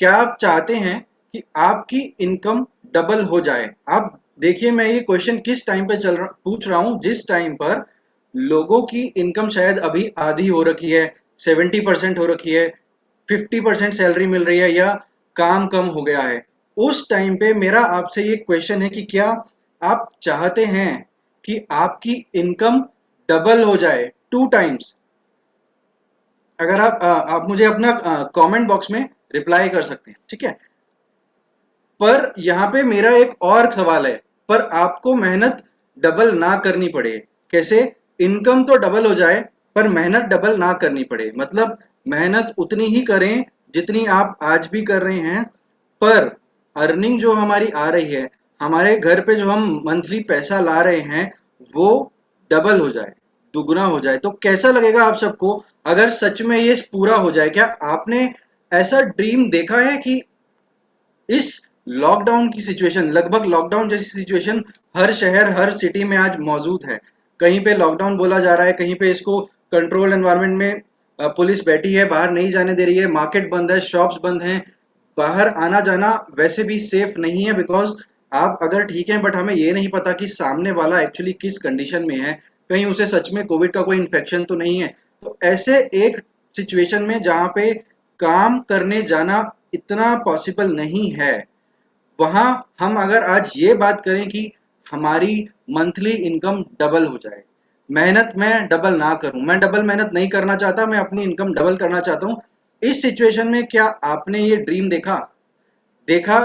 क्या आप चाहते हैं कि आपकी इनकम डबल हो जाए? आप देखिए, मैं ये क्वेश्चन किस टाइम पे पूछ रहा हूं, जिस टाइम पर लोगों की इनकम शायद अभी आधी हो रखी है, 70% हो रखी है, 50% सैलरी मिल रही है, या काम कम हो गया है। उस टाइम पे मेरा आपसे ये क्वेश्चन है कि क्या आप चाहते हैं कि आपकी इनकम डबल हो जाए, 2 टाइम्स? अगर आप मुझे अपना कमेंट बॉक्स में रिप्लाई कर सकते हैं, ठीक है। पर यहाँ पे मेरा एक और सवाल है, पर आपको मेहनत डबल ना करनी पड़े। कैसे? इनकम तो डबल हो जाए पर मेहनत डबल ना करनी पड़े, मतलब मेहनत उतनी ही करें जितनी आप आज भी कर रहे हैं, पर अर्निंग जो हमारी आ रही है, हमारे घर पे जो हम मंथली पैसा ला रहे हैं, वो डबल हो जाए, दुगना हो जाए। तो कैसा लगेगा आप सबको अगर सच में ये पूरा हो जाए? क्या आपने ऐसा ड्रीम देखा है कि इस लॉकडाउन की सिचुएशन, लगभग लॉकडाउन जैसी सिचुएशन हर शहर हर सिटी में आज मौजूद है। कहीं पे लॉकडाउन बोला जा रहा है, कहीं पे इसको कंट्रोल एनवायरनमेंट में पुलिस बैठी है, बाहर नहीं जाने दे रही है, मार्केट बंद है, शॉप्स बंद हैं, बाहर आना जाना वैसे भी सेफ नहीं है। बिकॉज आप अगर ठीक है, बट हमें ये नहीं पता कि सामने वाला एक्चुअली किस कंडीशन में है, कहीं उसे सच में कोविड का कोई इन्फेक्शन तो नहीं है। तो ऐसे एक सिचुएशन में जहाँ पे काम करने जाना इतना पॉसिबल नहीं है, वहां हम अगर आज ये बात करें कि हमारी मंथली इनकम डबल हो जाए, मेहनत मैं डबल ना करूं, मैं डबल मेहनत नहीं करना चाहता, मैं अपनी इनकम डबल करना चाहता हूं, इस सिचुएशन में क्या आपने ये ड्रीम देखा? देखा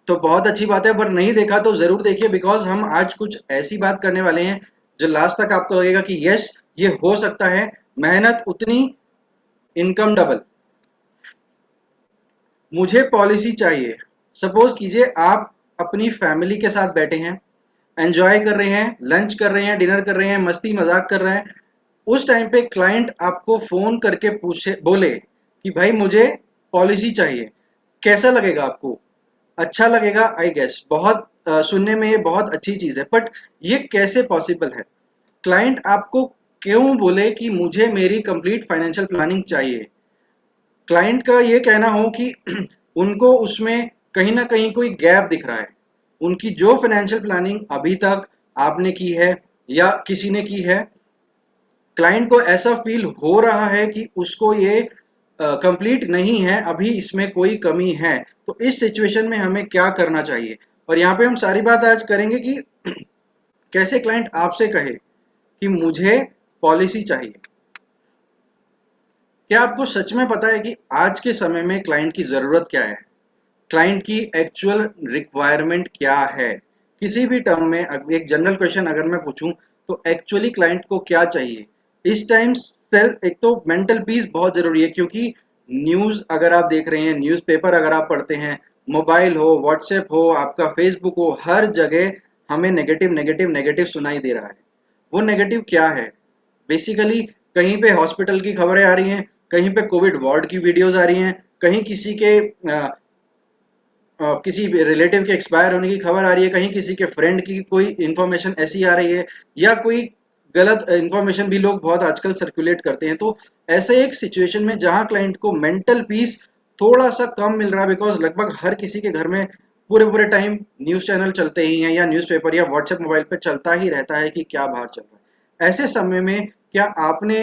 तो बहुत अच्छी बात है, पर नहीं देखा तो जरूर देखिए, बिकॉज हम आज कुछ ऐसी बात करने वाले हैं जो लास्ट तक आपको लगेगा कि यस, ये हो सकता है, मेहनत उतनी, इनकम डबल। मुझे पॉलिसी चाहिए। सपोज कीजिए आप अपनी फैमिली के साथ बैठे हैं, एंजॉय कर रहे हैं, लंच कर रहे हैं, डिनर कर रहे हैं, मस्ती मजाक कर रहे हैं। उस टाइम पे क्लाइंट आपको फोन करके पूछे, बोले कि भाई मुझे पॉलिसी चाहिए। कैसा लगेगा आपको? अच्छा लगेगा, आई गेस। बहुत सुनने में ये बहुत अच्छी चीज है, बट ये कैसे पॉसिबल है? क्लाइंट आपको क्यों बोले कि मुझे मेरी कंप्लीट फाइनेंशियल प्लानिंग चाहिए? क्लाइंट का ये कहना हो कि उनको उसमें कहीं ना कहीं कोई गैप दिख रहा है। उनकी जो फाइनेंशियल प्लानिंग अभी तक आपने की है या किसी ने की है, क्लाइंट को ऐसा फील हो रहा है कि उसको ये कंप्लीट नहीं है, अभी इसमें कोई कमी है। तो इस सिचुएशन में हमें क्या करना चाहिए? और यहाँ पे हम सारी बात आज करेंगे कि कैसे क्लाइंट आपसे कहे कि मुझे पॉलिसी चाहिए। क्या आपको सच में पता है कि आज के समय में क्लाइंट की जरूरत क्या है? क्लाइंट की एक्चुअल रिक्वायरमेंट क्या है? किसी भी टर्म में एक जनरल क्वेश्चन अगर मैं पूछूं, तो एक्चुअली क्लाइंट को क्या चाहिए इस टाइम? सेल्फ, एक तो मेंटल पीस बहुत जरूरी है, क्योंकि न्यूज अगर आप देख रहे हैं, न्यूज़पेपर अगर आप पढ़ते हैं, मोबाइल हो, व्हाट्सएप हो, आपका फेसबुक हो, हर जगह हमें नेगेटिव नेगेटिव नेगेटिव सुनाई दे रहा है। वो नेगेटिव क्या है? बेसिकली कहीं पे हॉस्पिटल की खबरें आ रही हैं, कहीं पे कोविड वार्ड की वीडियोस आ रही हैं, कहीं किसी के किसी रिलेटिव के एक्सपायर होने की खबर आ रही है, कहीं किसी के फ्रेंड की कोई इंफॉर्मेशन ऐसी आ रही है, या कोई गलत इंफॉर्मेशन भी लोग बहुत आजकल सर्कुलेट करते हैं। तो ऐसे एक सिचुएशन में जहां क्लाइंट को मेंटल पीस थोड़ा सा कम मिल रहा है, बिकॉज लगभग हर किसी के घर में पूरे पूरे टाइम न्यूज चैनल चलते ही हैं, या न्यूज़पेपर या व्हाट्सएप मोबाइल पे चलता ही रहता है कि क्या बाहर चल रहा है। ऐसे समय में क्या आपने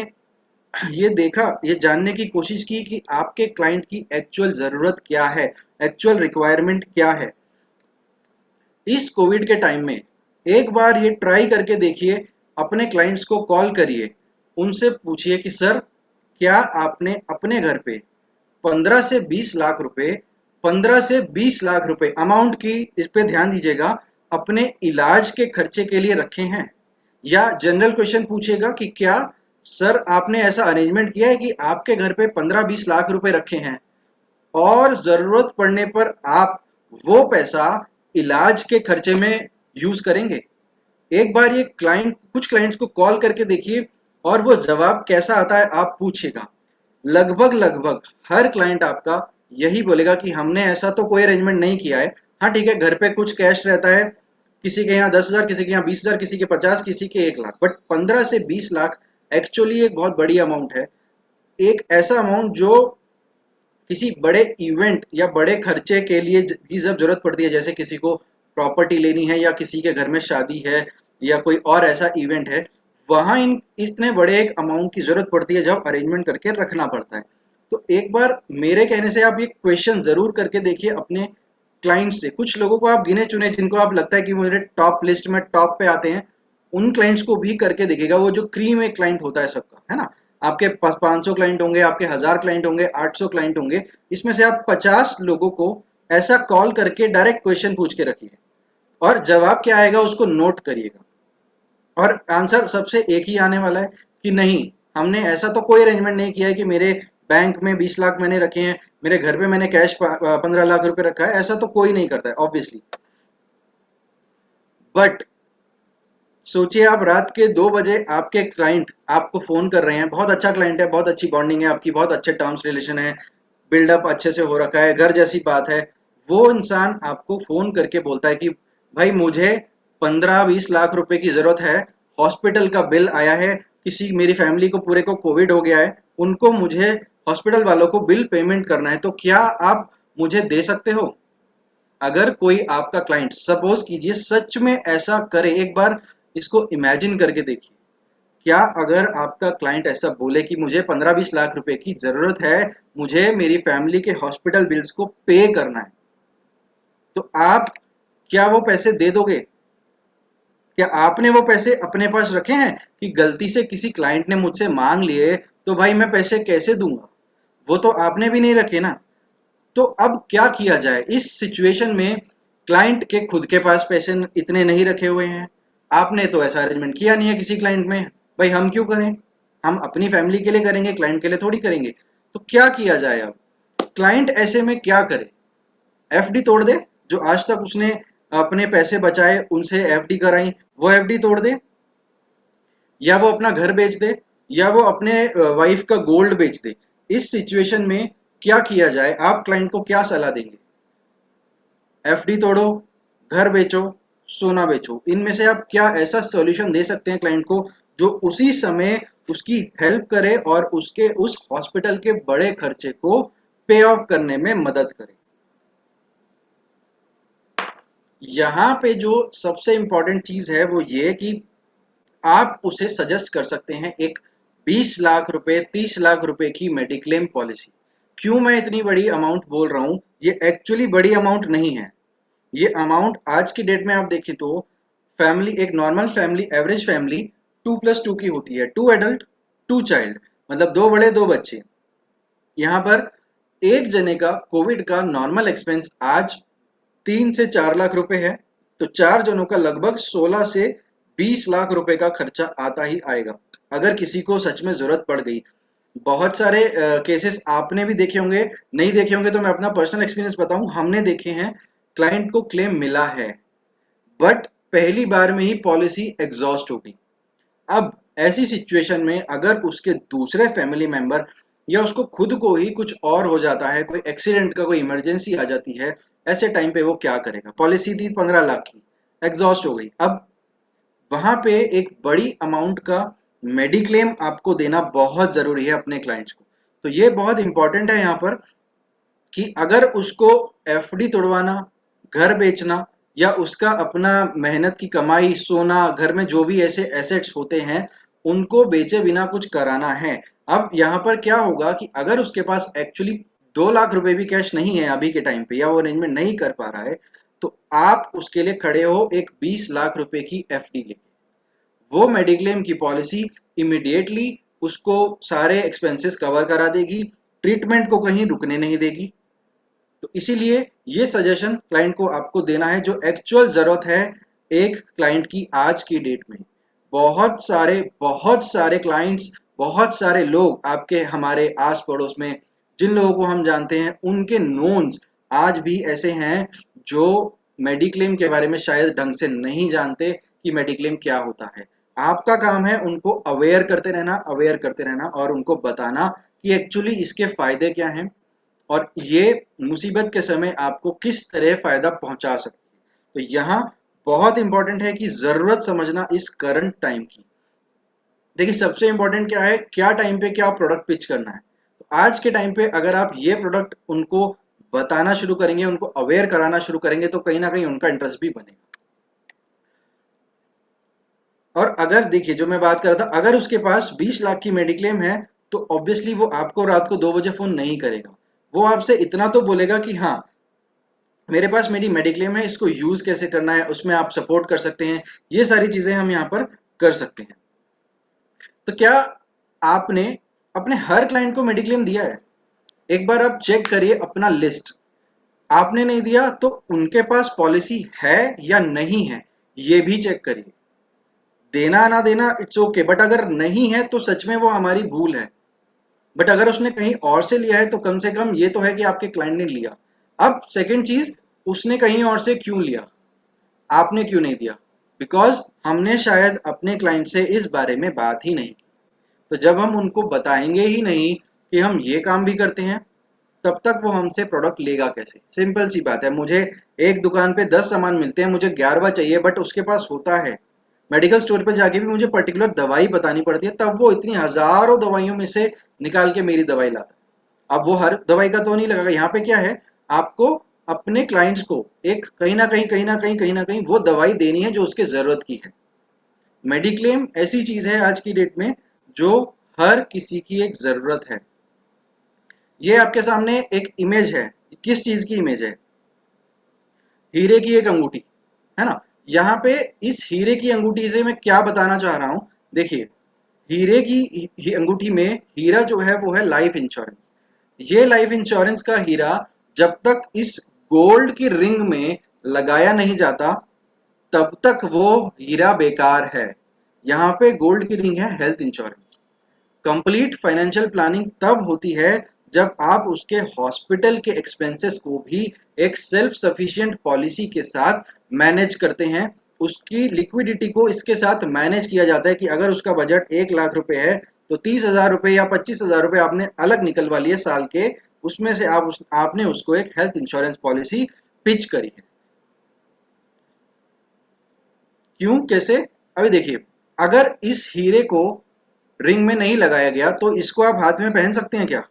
ये देखा, ये जानने की कोशिश की कि आपके क्लाइंट की एक्चुअल जरूरत क्या है, एक्चुअल रिक्वायरमेंट क्या है? इस कोविड के टाइम में एक बार ये ट्राई करके देखिए, अपने क्लाइंट्स को कॉल करिए, उनसे पूछिए कि सर, क्या आपने अपने घर पे 15 से 20 लाख रुपए, 15 से 20 लाख रुपए अमाउंट की, इस पे ध्यान दीजिएगा, अपने इलाज के खर्चे के लिए रखे हैं? या जनरल क्वेश्चन पूछेगा कि क्या सर आपने ऐसा अरेंजमेंट किया है कि आपके घर पे 15-20 लाख रुपए रखे हैं और जरूरत पड़ने पर आप वो पैसा इलाज के खर्चे में यूज करेंगे? एक बार ये क्लाइंट, कुछ क्लाइंट्स को कॉल करके देखिए, और वो जवाब कैसा आता है आप पूछिएगा। लगभग लगभग हर क्लाइंट आपका यही बोलेगा कि हमने ऐसा तो कोई अरेंजमेंट नहीं किया है। हाँ ठीक है, घर पे कुछ कैश रहता है, किसी के यहाँ 10,000, किसी के यहाँ 20,000, किसी के 50, किसी के 1 लाख, बट 15 से 20 लाख एक्चुअली एक बहुत बड़ी अमाउंट है। एक ऐसा अमाउंट जो किसी बड़े इवेंट या बड़े खर्चे के लिए की जब जरूरत पड़ती है, जैसे किसी को प्रॉपर्टी लेनी है या किसी के घर में शादी है या कोई और ऐसा इवेंट है, वहां इन इतने बड़े एक अमाउंट की जरूरत पड़ती है जब अरेंजमेंट करके रखना पड़ता है। तो एक बार मेरे कहने से आप ये क्वेश्चन जरूर करके देखिए अपने क्लाइंट से। कुछ लोगों को आप गिने चुने जिनको आप लगता है कि मेरे टॉप लिस्ट में टॉप पे आते हैं, उन क्लाइंट्स को भी करके देखिएगा। वो जो क्रीम एक क्लाइंट होता है सबका, है ना, आपके पास 500 क्लाइंट होंगे, आपके 1000 क्लाइंट होंगे, 800 क्लाइंट होंगे, इसमें से आप 50 लोगों को ऐसा कॉल करके डायरेक्ट क्वेश्चन पूछ के रखिए और जवाब क्या आएगा उसको नोट करिएगा। और आंसर सबसे एक ही आने वाला है कि नहीं, हमने ऐसा तो कोई अरेंजमेंट नहीं किया है कि मेरे बैंक में 20 लाख मैंने रखे हैं, मेरे घर पे मैंने कैश 15 लाख रुपए रखा है, ऐसा तो कोई नहीं करता है ऑब्वियसली। बट सोचिए आप रात के 2 बजे आपके क्लाइंट आपको फोन कर रहे हैं, बहुत अच्छा क्लाइंट है, बहुत अच्छी बॉन्डिंग है आपकी, बहुत अच्छे टर्म्स रिलेशन है, बिल्डअप अच्छे से हो रखा है, घर जैसी बात है। वो इंसान आपको फोन करके बोलता है कि भाई मुझे 15-20 लाख रुपए की जरूरत है, हॉस्पिटल का बिल आया है, किसी मेरी फैमिली को पूरे को कोविड हो गया है, उनको मुझे हॉस्पिटल वालों को बिल पेमेंट करना है, तो क्या आप मुझे दे सकते हो? अगर कोई आपका क्लाइंट सपोज कीजिए सच में ऐसा करे, एक बार इसको इमेजिन करके देखिए, क्या अगर आपका क्लाइंट ऐसा बोले कि मुझे 15-20 लाख रुपए की जरूरत है, मुझे मेरी फैमिली के हॉस्पिटल बिल्स को पे करना है, तो आप क्या वो पैसे दे दोगे? क्या आपने वो पैसे अपने पास रखे हैं कि गलती से किसी क्लाइंट ने मुझसे मांग लिए तो भाई मैं पैसे कैसे दूंगा? वो तो आपने भी नहीं रखे ना। तो अब क्या किया जाए इस सिचुएशन में? क्लाइंट के खुद के पास पैसे इतने नहीं रखे हुए हैं, आपने तो ऐसा अरेंजमेंट किया नहीं है किसी क्लाइंट में, भाई हम क्यों करें? हम अपनी फैमिली के लिए करेंगे, क्लाइंट के लिए थोड़ी करेंगे। तो क्या किया जाए अब? क्लाइंट ऐसे में क्या करे? एफडी तोड़ दे? जो आज तक उसने अपने पैसे बचाए उनसे एफडी कराई, वो एफडी तोड़ दे, या वो अपना घर बेच दे, या वो अपने वाइफ का गोल्ड बेच दे? इस सिचुएशन में क्या किया जाए? आप क्लाइंट को क्या सलाह देंगे? एफडी तोड़ो, घर बेचो, सोना बेचो, इनमें से आप क्या ऐसा सॉल्यूशन दे सकते हैं क्लाइंट को जो उसी समय उसकी हेल्प करे और उसके उस हॉस्पिटल के बड़े खर्चे को पे ऑफ करने में मदद करे? यहाँ पे जो सबसे इंपॉर्टेंट चीज है वो ये कि आप उसे सजेस्ट कर सकते हैं एक 20 लाख रुपए 30 लाख रुपए की मेडिक्लेम पॉलिसी। क्यों मैं इतनी बड़ी अमाउंट बोल रहा हूं? ये एक्चुअली बड़ी अमाउंट नहीं है। ये अमाउंट आज की डेट में आप देखें तो फैमिली, एक नॉर्मल फैमिली, एवरेज फैमिली 2+2 की होती है, 2 एडल्ट 2 चाइल्ड, मतलब 2 बड़े 2 बच्चे। यहाँ पर एक जने का कोविड का नॉर्मल एक्सपेंस आज 3 से 4 लाख रुपए है, तो 4 जनों का लगभग 16 से 20 लाख रुपए का खर्चा आता ही आएगा अगर किसी को सच में जरूरत पड़ गई। बहुत सारे केसेस आपने भी देखे होंगे, नहीं देखे होंगे तो मैं अपना पर्सनल एक्सपीरियंस बताऊं, हमने देखे हैं। क्लाइंट को क्लेम मिला है बट पहली बार में ही पॉलिसी एग्जॉस्ट हो गई। अब ऐसी सिचुएशन में अगर उसके दूसरे फैमिली मेंबर या उसको खुद को ही कुछ और हो जाता है, कोई एक्सीडेंट का कोई इमरजेंसी आ जाती है, ऐसे टाइम पे वो क्या करेगा? पॉलिसी थी 15 लाख की, एग्जॉस्ट हो गई। अब वहां पे एक बड़ी अमाउंट का मेडिक्लेम आपको देना बहुत जरूरी है अपने क्लाइंट्स को। तो ये बहुत इंपॉर्टेंट है यहाँ पर कि अगर उसको एफडी तोड़वाना, घर बेचना, या उसका अपना मेहनत की कमाई, सोना, घर में जो भी ऐसे एसेट्स होते हैं उनको बेचे बिना कुछ कराना है। अब यहाँ पर क्या होगा कि अगर उसके पास एक्चुअली 2 लाख रुपए भी कैश नहीं है अभी के टाइम पे, या वो अरेंजमेंट नहीं कर पा रहा है, तो आप उसके लिए खड़े हो एक 20 लाख रुपए की एफडी लेके। वो मेडिक्लेम की पॉलिसी इमिडिएटली उसको सारे एक्सपेंसेस कवर करा देगी, ट्रीटमेंट को कहीं रुकने नहीं देगी। तो इसीलिए ये सजेशन क्लाइंट को आपको देना है जो एक्चुअल जरूरत है एक क्लाइंट की आज की डेट में। बहुत सारे क्लाइंट्स, बहुत सारे लोग आपके हमारे आस पड़ोस में जिन लोगों को हम जानते हैं उनके नोन्स आज भी ऐसे हैं जो मेडिक्लेम के बारे में शायद ढंग से नहीं जानते कि मेडिक्लेम क्या होता है। आपका काम है उनको अवेयर करते रहना, अवेयर करते रहना और उनको बताना कि एक्चुअली इसके फायदे क्या हैं और ये मुसीबत के समय आपको किस तरह फायदा पहुंचा सकती है। तो यहाँ बहुत इंपॉर्टेंट है कि जरूरत समझना इस करंट टाइम की। देखिए सबसे इंपॉर्टेंट क्या है, क्या टाइम पे क्या प्रोडक्ट पिच करना है। तो आज के टाइम पे अगर आप ये प्रोडक्ट उनको बताना शुरू करेंगे, उनको अवेयर कराना शुरू करेंगे, तो कहीं ना कहीं उनका इंटरेस्ट भी बनेगा। और अगर देखिए जो मैं बात कर रहा था, अगर उसके पास 20 लाख की मेडिक्लेम है तो ऑब्वियसली वो आपको रात को 2 बजे फोन नहीं करेगा। वो आपसे इतना तो बोलेगा कि हाँ मेरे पास मेरी मेडिक्लेम है, इसको यूज कैसे करना है, उसमें आप सपोर्ट कर सकते हैं, ये सारी चीजें हम यहाँ पर कर सकते हैं। तो क्या आपने अपने हर क्लाइंट को मेडिक्लेम दिया है? एक बार आप चेक करिए अपना लिस्ट। आपने नहीं दिया तो उनके पास पॉलिसी है या नहीं है, ये भी चेक करिए। देना ना देना इट्स ओके, बट अगर नहीं है तो सच में वो हमारी भूल है। बट अगर उसने कहीं और से लिया है तो कम से कम ये तो है कि आपके क्लाइंट ने लिया। अब सेकंड चीज, उसने कहीं और से क्यों लिया, आपने क्यों नहीं दिया? बिकॉज हमने शायद अपने क्लाइंट से इस बारे में बात ही नहीं की। तो जब हम उनको बताएंगे ही नहीं कि हम ये काम भी करते हैं, तब तक वो हमसे प्रोडक्ट लेगा कैसे? सिंपल सी बात है, मुझे एक दुकान पे 10 सामान मिलते हैं, मुझे 11वां चाहिए बट उसके पास होता है। मेडिकल स्टोर पे जाके भी मुझे पर्टिकुलर दवाई बतानी पड़ती है, तब वो इतनी हजारों दवाइयों में से निकाल के मेरी दवाई लाता है। अब वो हर दवाई का तो नहीं लगाएगा। यहाँ पे क्या है, आपको अपने क्लाइंट्स को एक कहीं ना कहीं कहीं ना कहीं कहीं ना कहीं वो दवाई देनी है जो उसके जरूरत की है। मेडिक्लेम ऐसी चीज है आज की डेट में जो हर किसी की एक जरूरत है। ये आपके सामने एक इमेज है, किस चीज की इमेज है? हीरे की एक अंगूठी, है ना? यहाँ पे इस हीरे की अंगूठी से मैं क्या बताना चाह रहा हूं, देखिए हीरे की अंगूठी में हीरा जो है वो है लाइफ इंश्योरेंस। ये लाइफ इंश्योरेंस का हीरा जब तक इस गोल्ड की रिंग में लगाया नहीं जाता तब तक वो हीरा बेकार है। यहाँ पे गोल्ड की रिंग है health insurance. Complete financial planning तब होती है जब आप उसके हॉस्पिटल के एक्सपेंसेस को भी एक सेल्फ सफिशिएंट पॉलिसी के साथ मैनेज करते हैं। उसकी लिक्विडिटी को इसके साथ मैनेज किया जाता है कि अगर उसका बजट 1 लाख रुपए है तो 30,000 रुपए या 25,000 रुपए आपने अलग निकलवा लिए साल के, उसमें से आपने उसको एक हेल्थ इंश्योरेंस पॉलिसी पिच करी है। क्यों, कैसे? अभी देखिए, अगर इस हीरे को रिंग में नहीं लगाया गया तो इसको आप हाथ में पहन सकते हैं क्या?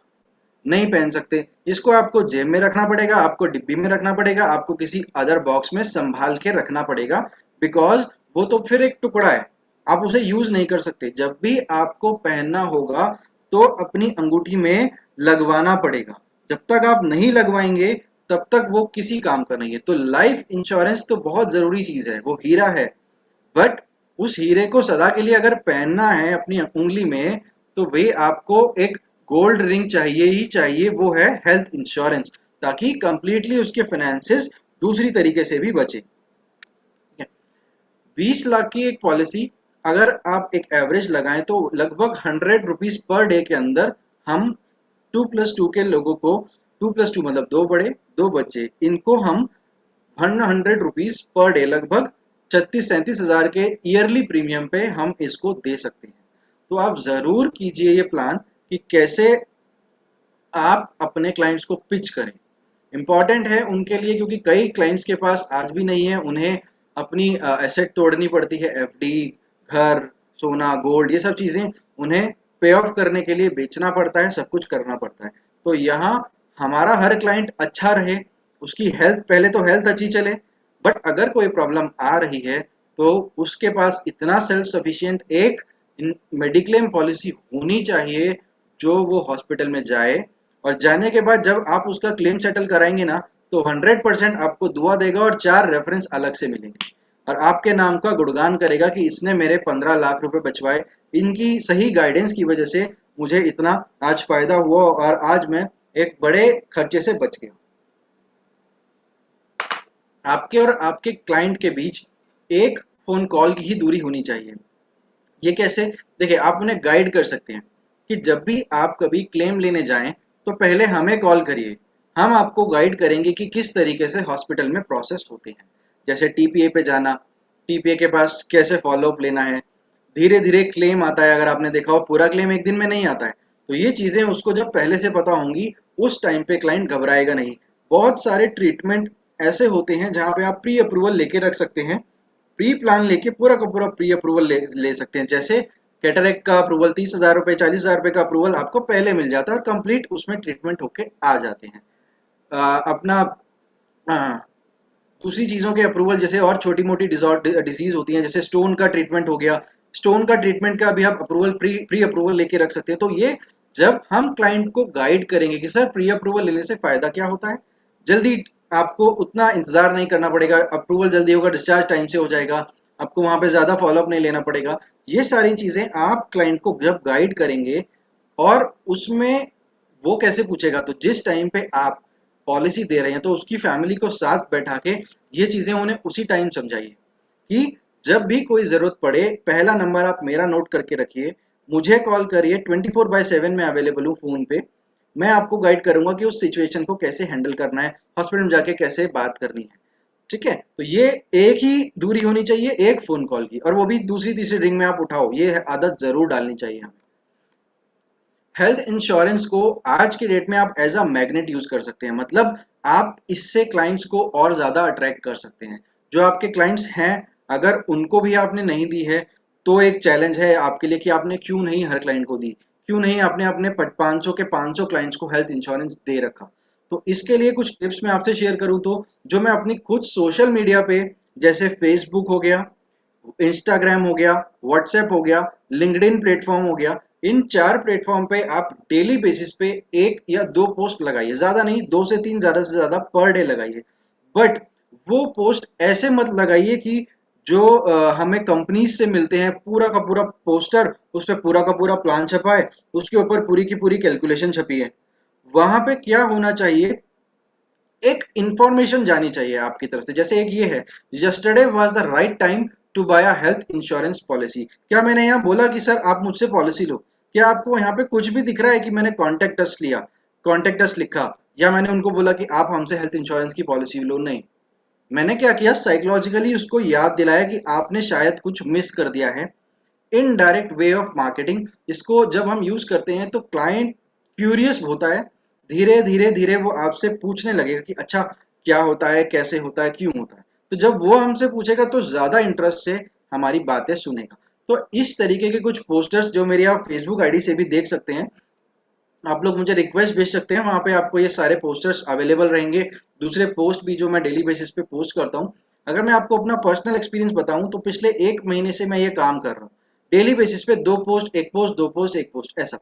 नहीं पहन सकते। इसको आपको जेब में रखना पड़ेगा, आपको डिब्बी में रखना पड़ेगा, आपको किसी अदर बॉक्स में संभाल के रखना पड़ेगा। बिकॉज वो तो फिर एक टुकड़ा है, आप उसे यूज नहीं कर सकते। जब भी आपको पहनना होगा तो अपनी अंगूठी में लगवाना पड़ेगा। जब तक आप नहीं लगवाएंगे तब तक वो किसी काम का नहीं है। तो लाइफ इंश्योरेंस तो बहुत जरूरी चीज है, वो हीरा है। बट उस हीरे को सदा के लिए अगर पहनना है अपनी उंगली में तो भाई आपको एक गोल्ड रिंग चाहिए ही चाहिए, वो है हेल्थ इंश्योरेंस, ताकि कंप्लीटली उसके फाइनेंसेस दूसरी तरीके से भी बचे। 20 लाख की एक पॉलिसी अगर आप एक एवरेज लगाएं तो लगभग 100 रुपीज पर डे के अंदर हम 2+2 के लोगों को, 2+2 मतलब 2 बड़े 2 बच्चे, इनको हम 100 रुपीज पर डे लगभग 36-37 हजार के ईयरली प्रीमियम पे हम इसको दे सकते हैं। तो आप जरूर कीजिए ये प्लान कि कैसे आप अपने क्लाइंट्स को पिच करें। इंपॉर्टेंट है उनके लिए क्योंकि कई क्लाइंट्स के पास आज भी नहीं है, उन्हें अपनी एसेट तोड़नी पड़ती है, एफडी, घर, सोना, गोल्ड, ये सब चीजें उन्हें पे ऑफ करने के लिए बेचना पड़ता है, सब कुछ करना पड़ता है। तो यहाँ हमारा हर क्लाइंट अच्छा रहे, उसकी हेल्थ, पहले तो हेल्थ अच्छी चले, बट अगर कोई प्रॉब्लम आ रही है तो उसके पास इतना सेल्फ सफिशिएंट एक मेडिक्लेम पॉलिसी होनी चाहिए जो वो हॉस्पिटल में जाए, और जाने के बाद जब आप उसका क्लेम सेटल कराएंगे ना तो 100% आपको दुआ देगा और 4 रेफरेंस अलग से मिलेंगे और आपके नाम का गुणगान करेगा कि इसने मेरे 15 लाख रुपए बचवाए, इनकी सही गाइडेंस की वजह से मुझे इतना आज फायदा हुआ और आज मैं एक बड़े खर्चे से बच गया। आपके और आपके क्लाइंट के बीच एक फोन कॉल की ही दूरी होनी चाहिए। ये कैसे? देखिए, आप उन्हें गाइड कर सकते हैं कि जब भी आप कभी क्लेम लेने जाएं तो पहले हमें कॉल करिए, हम आपको गाइड करेंगे कि किस तरीके से हॉस्पिटल में प्रोसेस होते हैं। जैसे टीपीए पे जाना, टीपीए के पास कैसे फॉलोअप लेना है, धीरे धीरे क्लेम आता है, अगर आपने देखा हो पूरा क्लेम एक दिन में नहीं आता है। तो ये चीजें उसको जब पहले से पता होंगी उस टाइम पे क्लाइंट घबराएगा नहीं। बहुत सारे ट्रीटमेंट ऐसे होते हैं जहाँ पे आप प्री अप्रूवल लेके रख सकते हैं, प्री प्लान लेके पूरा का पूरा प्री अप्रूवल ले सकते हैं। जैसे कैटरेक्ट का अप्रूवल 30,000 रुपए 40,000 रुपए का अप्रूवल आपको पहले मिल जाता है और कंप्लीट उसमें ट्रीटमेंट होके आ जाते हैं। अपना दूसरी चीज़ों के अप्रूवल जैसे और छोटी-मोटी डिसीज़ होती हैं, जैसे स्टोन का ट्रीटमेंट हो गया, स्टोन का ट्रीटमेंट का भी आप अप्रूवल प्री अप्रूवल लेके रख सकते हैं। तो ये जब हम क्लाइंट को गाइड करेंगे कि सर प्री अप्रूवल लेने से फ़ायदा क्या होता है, जल्दी आपको उतना इंतज़ार नहीं करना पड़ेगा, अप्रूवल जल्दी होगा, डिस्चार्ज टाइम से हो जाएगा, आपको वहाँ पे ज़्यादा फ़ॉलो-अप नहीं लेना पड़ेगा। ये सारी चीज़ें आप क्लाइंट को जब गाइड करेंगे और उसमें वो कैसे पूछेगा, तो जिस टाइम पे आप पॉलिसी दे रहे हैं तो उसकी फैमिली को साथ बैठा के ये चीजें उन्हें उसी टाइम समझाइए कि जब भी कोई जरूरत पड़े पहला नंबर आप मेरा नोट करके रखिए, मुझे कॉल करिए, 24/7 में अवेलेबल हूँ फोन पे। मैं आपको गाइड करूंगा कि उस सिचुएशन को कैसे हैंडल करना है, हॉस्पिटल में जाके कैसे बात करनी है। ठीक है, तो ये एक ही दूरी होनी चाहिए एक फोन कॉल की, और वो भी दूसरी तीसरी रिंग में आप उठाओ, ये आदत जरूर डालनी चाहिए हमें। हेल्थ इंश्योरेंस को आज के डेट में आप एज अ मैग्नेट यूज कर सकते हैं, मतलब आप इससे क्लाइंट्स को और ज्यादा अट्रैक्ट कर सकते हैं। जो आपके क्लाइंट्स हैं, अगर उनको भी आपने नहीं दी है तो एक चैलेंज है आपके लिए कि आपने क्यों नहीं हर क्लाइंट को दी, क्यों नहीं आपने अपने 500 के 500 क्लाइंट्स को हेल्थ इंश्योरेंस दे रखा। तो इसके लिए कुछ टिप्स मैं आपसे शेयर करूं तो जो मैं अपनी खुद सोशल मीडिया पे, जैसे फेसबुक हो गया, इंस्टाग्राम हो गया, व्हाट्सएप हो गया, लिंक्डइन प्लेटफॉर्म हो गया, इन 4 प्लेटफॉर्म पे आप डेली बेसिस पे 1 या 2 पोस्ट लगाइए, ज्यादा नहीं, 2 से 3 ज्यादा से ज्यादा पर डे लगाइए। बट वो पोस्ट ऐसे मत लगाइए कि जो हमें कंपनीज से मिलते हैं, पूरा का पूरा पोस्टर, उस पर पूरा का पूरा प्लान छपा है, उसके ऊपर पूरी की पूरी कैलकुलेशन छपी है। वहां पे क्या होना चाहिए, एक इंफॉर्मेशन जानी चाहिए आपकी तरफ से, जैसे एक ये है, yesterday was the right time to buy a health insurance policy. क्या मैंने यहाँ बोला कि सर आप मुझसे पॉलिसी लो? क्या आपको यहाँ पे कुछ भी दिख रहा है कि मैंने कॉन्टेक्ट अस लिया, कॉन्टेक्ट अस लिखा, या मैंने उनको बोला कि आप हमसे हेल्थ इंश्योरेंस की पॉलिसी लो? नहीं, मैंने क्या किया, साइकोलॉजिकली उसको याद दिलाया कि आपने शायद कुछ मिस कर दिया है। इनडायरेक्ट वे ऑफ मार्केटिंग, इसको जब हम यूज करते हैं तो क्लाइंट क्यूरियस होता है, धीरे धीरे धीरे वो आपसे पूछने लगेगा कि अच्छा क्या होता है, कैसे होता है, क्यों होता है। तो जब वो हमसे पूछेगा तो ज्यादा इंटरेस्ट से हमारी बातें सुनेगा। तो इस तरीके के कुछ पोस्टर्स जो मेरी आप फेसबुक आईडी से भी देख सकते हैं, आप लोग मुझे रिक्वेस्ट भेज सकते हैं, वहां पे आपको ये सारे पोस्टर्स अवेलेबल रहेंगे। दूसरे पोस्ट भी जो मैं डेली बेसिस पे पोस्ट करता हूँ। अगर मैं आपको अपना पर्सनल एक्सपीरियंस बताऊं तो पिछले 1 महीने से मैं ये काम कर रहा हूँ, डेली बेसिस पे 2 पोस्ट, 1 पोस्ट, 2 पोस्ट, 1 पोस्ट, ऐसा।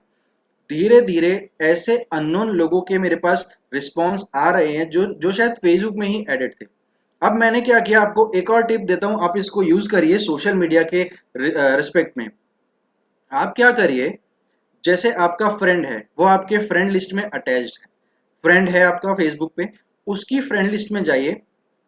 धीरे धीरे ऐसे अननोन लोगों के मेरे पास रिस्पॉन्स आ रहे हैं जो जो शायद फेसबुक में ही एडिट थे। अब मैंने क्या किया, आपको एक और टिप देता हूं, आप इसको यूज करिए सोशल मीडिया के रिस्पेक्ट में। आप क्या करिए, जैसे आपका फ्रेंड है, वो आपके फ्रेंड लिस्ट में अटैच्ड है, फ्रेंड है आपका फेसबुक पे, उसकी फ्रेंड लिस्ट में जाइए।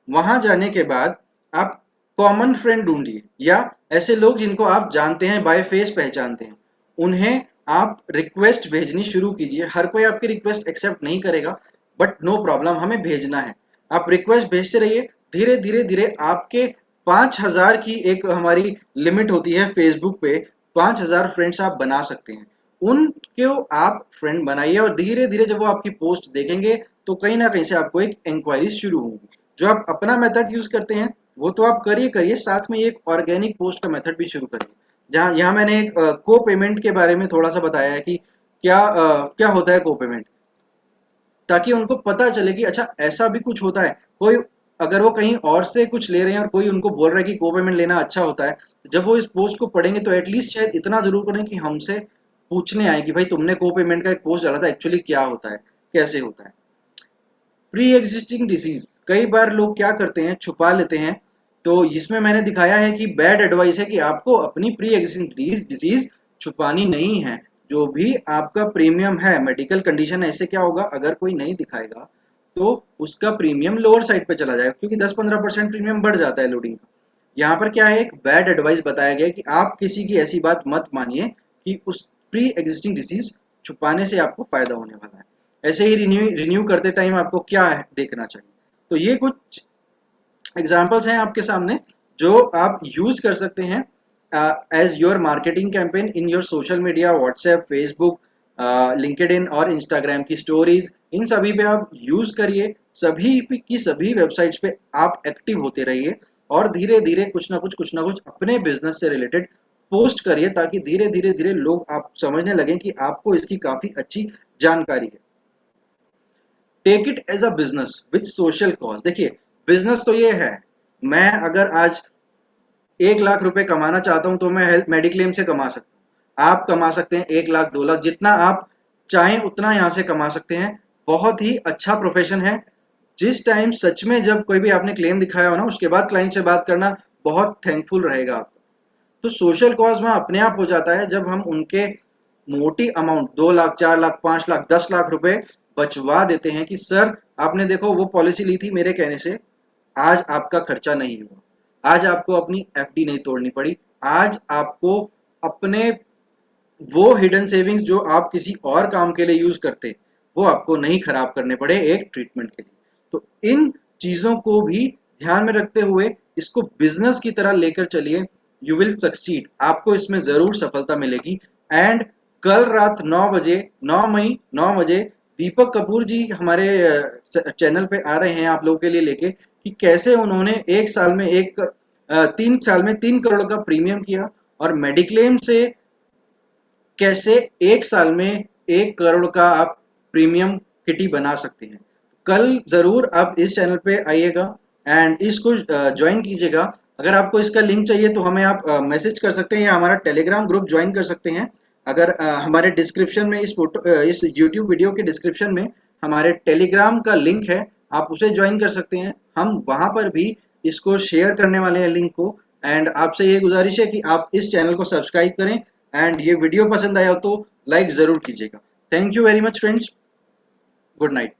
वहां जाने के बाद आप कॉमन फ्रेंड ढूंढिए, या ऐसे लोग जिनको आप जानते हैं, बाय फेस पहचानते हैं, उन्हें आप रिक्वेस्ट भेजनी शुरू कीजिए। हर कोई आपकी रिक्वेस्ट एक्सेप्ट नहीं करेगा, बट नो प्रॉब्लम, हमें भेजना है। आप रिक्वेस्ट भेजते रहिए, धीरे धीरे धीरे आपके 5,000 की एक हमारी लिमिट होती है फेसबुक पे, 5,000 फ्रेंड्स आप बना सकते हैं। उनको आप फ्रेंड बनाइए और धीरे धीरे जब वो आपकी पोस्ट देखेंगे तो कहीं ना कहीं से आपको एक इंक्वायरी शुरू होगी। जो आप अपना मेथड यूज करते हैं वो तो आप करिए करिए, साथ में एक ऑर्गेनिक पोस्ट का मेथड भी शुरू करिए। जहाँ यहाँ मैंने एक को पेमेंट के बारे में थोड़ा सा बताया है कि क्या होता है को पेमेंट, ताकि उनको पता चले कि अच्छा ऐसा भी कुछ होता है। कोई अगर वो कहीं और से कुछ ले रहे हैं और कोई उनको बोल रहा है कि को पेमेंट लेना अच्छा होता है, तो जब वो इस पोस्ट को पढ़ेंगे तो एटलीस्ट शायद इतना जरूर करें कि हमसे पूछने आए कि भाई तुमने को पेमेंट का एक पोस्ट डाला था, एक्चुअली क्या होता है, कैसे होता है। प्री एग्जिस्टिंग डिसीज, कई बार लोग क्या करते हैं, छुपा लेते हैं। तो इसमें मैंने दिखाया है कि बैड एडवाइस है कि आपको अपनी प्री एग्जिस्टिंग डिसीज छुपानी नहीं है। जो भी आपका प्रीमियम है, मेडिकल कंडीशन, ऐसे क्या होगा अगर कोई नहीं दिखाएगा तो उसका प्रीमियम लोअर साइड पे चला जाएगा, क्योंकि 10-15% प्रीमियम बढ़ जाता है लोडिंग का। यहाँ पर क्या है, एक बैड एडवाइस बताया गया है कि आप किसी की ऐसी बात मत मानिए कि उस प्री एग्जिस्टिंग डिसीज छुपाने से आपको फायदा होने वाला है। ऐसे ही रिन्यू रिन्यू करते टाइम आपको क्या है देखना चाहिए। तो ये कुछ एग्जांपल्स हैं आपके सामने जो आप यूज कर सकते हैं as your marketing campaign in your social media, WhatsApp, Facebook, LinkedIn और इंस्टाग्राम की स्टोरीज, इन सभी पे आप यूज करिए। की सभी वेबसाइट्स पे आप एक्टिव होते रहिए और धीरे धीरे कुछ ना कुछ अपने बिजनेस से रिलेटेड पोस्ट करिए ताकि धीरे धीरे धीरे लोग आप समझने लगे कि आपको इसकी काफी अच्छी जानकारी है। Take it as a business with social cause. देखिए बिजनेस तो ये है, मैं अगर आज 1 लाख रुपए कमाना चाहता हूं तो मैं हेल्थ मेडिक्लेम से कमा सकता हूं। आप कमा सकते हैं 1 लाख 2 लाख, जितना आप चाहें उतना यहां से कमा सकते हैं। बहुत ही अच्छा प्रोफेशन है। जिस टाइम सच में जब कोई भी आपने क्लेम दिखाया हो ना, उसके बाद क्लाइंट से बात करना बहुत थैंकफुल रहेगा आपको। तो सोशल कॉज वहां अपने आप हो जाता है जब हम उनके मोटी अमाउंट 2 लाख 4 लाख 5 लाख 10 लाख रुपए बचवा देते हैं कि सर आपने देखो वो पॉलिसी ली थी मेरे कहने से, आज आपका खर्चा नहीं हुआ, आज आपको अपनी एफडी नहीं तोड़नी पड़ी, आज आपको अपने वो हिडन सेविंग्स जो आप किसी और काम के लिए यूज करते वो आपको नहीं खराब करने पड़े एक ट्रीटमेंट के लिए। तो इन चीजों को भी ध्यान में रखते हुए इसको बिजनेस की तरह लेकर चलिए, यू विल सक्सीड, आपको इसमें जरूर सफलता मिलेगी। एंड कल रात 9 बजे 9 मई 9 बजे दीपक कपूर जी हमारे चैनल पे आ रहे हैं आप लोगों के लिए लेके कि कैसे उन्होंने 3 साल में 3 करोड़ का प्रीमियम किया और मेडिक्लेम से कैसे 1 साल में 1 करोड़ का आप प्रीमियम किटी बना सकते हैं। कल जरूर आप इस चैनल पे आइएगा एंड इसको ज्वाइन कीजिएगा। अगर आपको इसका लिंक चाहिए तो हमें आप मैसेज कर सकते हैं या हमारा टेलीग्राम ग्रुप ज्वाइन कर सकते हैं। अगर हमारे डिस्क्रिप्शन में इस यूट्यूब वीडियो के डिस्क्रिप्शन में हमारे टेलीग्राम का लिंक है, आप उसे ज्वाइन कर सकते हैं। हम वहां पर भी इसको शेयर करने वाले हैं लिंक को। एंड आपसे ये गुजारिश है कि आप इस चैनल को सब्सक्राइब करें एंड ये वीडियो पसंद आया हो तो लाइक जरूर कीजिएगा। Thank you very much friends, good night.